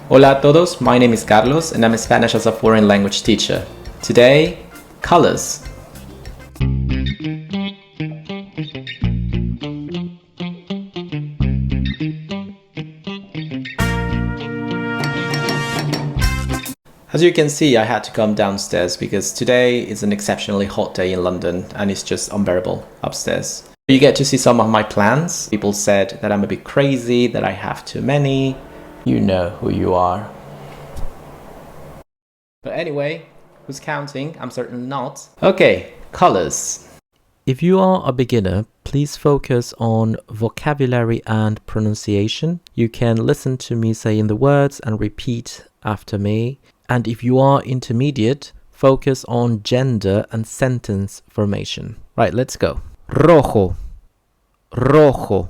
Hola a todos, my name is Carlos and I'm a Spanish as a foreign language teacher. Today, colors. As you can see, I had to come downstairs because today is an exceptionally hot day in London and it's just unbearable upstairs. You get to see some of my plants. People said that I'm a bit crazy, that I have too many. You know who you are. But anyway, who's counting? I'm certainly not. Okay, colors. If you are a beginner, please focus on vocabulary and pronunciation. You can listen to me saying the words and repeat after me. And if you are intermediate, focus on gender and sentence formation. Right, let's go. Rojo, rojo,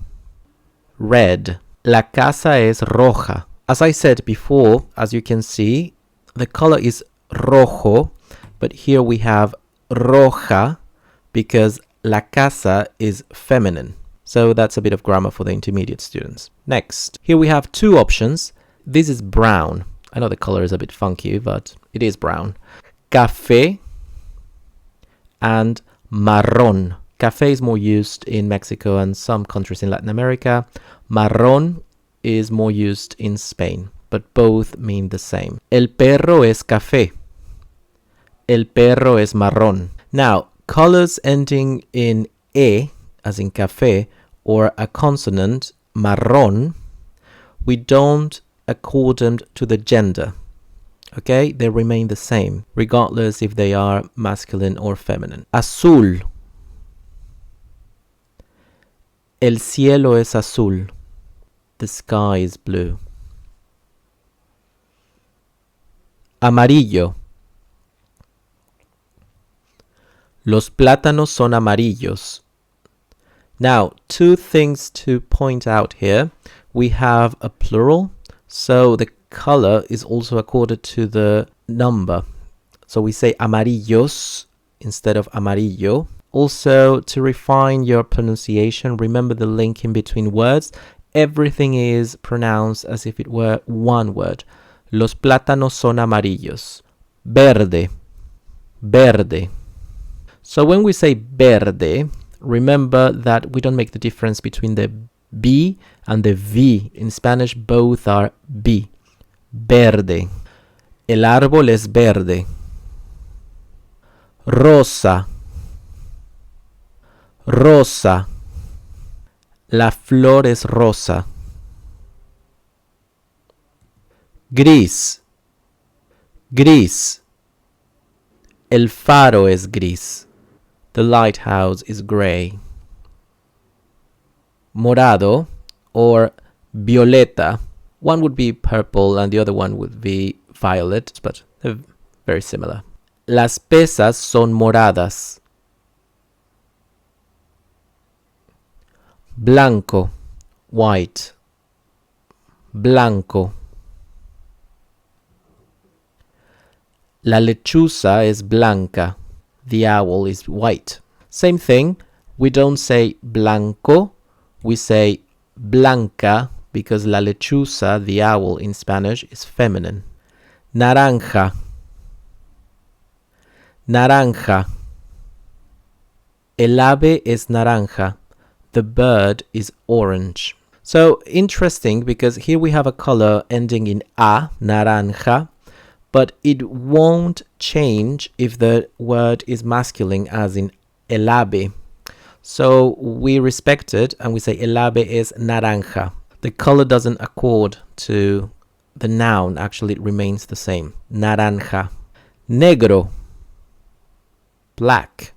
red. La casa es roja. As I said before, as you can see, the color is rojo, but here we have roja because la casa is feminine. So that's a bit of grammar for the intermediate students. Next, here we have two options. This is brown. I know the color is a bit funky, but it is brown. Café and marrón. Café is more used in Mexico and some countries in Latin America. Marrón is more used in Spain, but both mean the same. El perro es café. El perro es marrón. Now, colors ending in E, as in café, or a consonant, marrón, we don't accord them to the gender. Okay, they remain the same, regardless if they are masculine or feminine. Azul. El cielo es azul. The sky is blue. Amarillo. Los plátanos son amarillos. Now, two things to point out here. We have a plural, so the color is also accorded to the number. So we say amarillos instead of amarillo. Also, to refine your pronunciation, remember the link in between words. Everything is pronounced as if it were one word. Los plátanos son amarillos. Verde. Verde. So when we say verde, remember that we don't make the difference between the B and the V. In Spanish, both are B. Verde. El árbol es verde. Rosa. Rosa. La flor es rosa. Gris. Gris. El faro es gris. The lighthouse is gray. Morado or violeta. One would be purple and the other one would be violet, but they're very similar. Las pesas son moradas. Blanco, white. Blanco. La lechuza es blanca. The owl is white. Same thing. We don't say blanco. We say blanca because la lechuza, the owl in Spanish, is feminine. Naranja. Naranja. El ave es naranja. The bird is orange. So interesting because here we have a color ending in A, naranja, but it won't change if the word is masculine as in el ave. So we respect it and we say el ave es naranja. The color doesn't accord to the noun, actually it remains the same. Naranja. Negro. Black.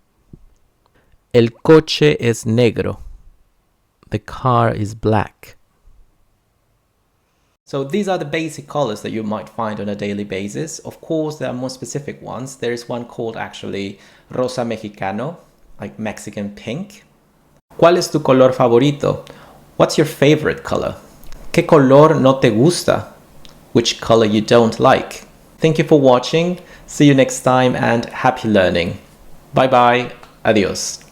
El coche es negro. The car is black. So these are the basic colors that you might find on a daily basis. Of course, there are more specific ones. There is one called actually rosa mexicano, like Mexican pink. ¿Cuál es tu color favorito? What's your favorite color? ¿Qué color no te gusta? Which color you don't like? Thank you for watching. See you next time and happy learning. Bye bye. Adios.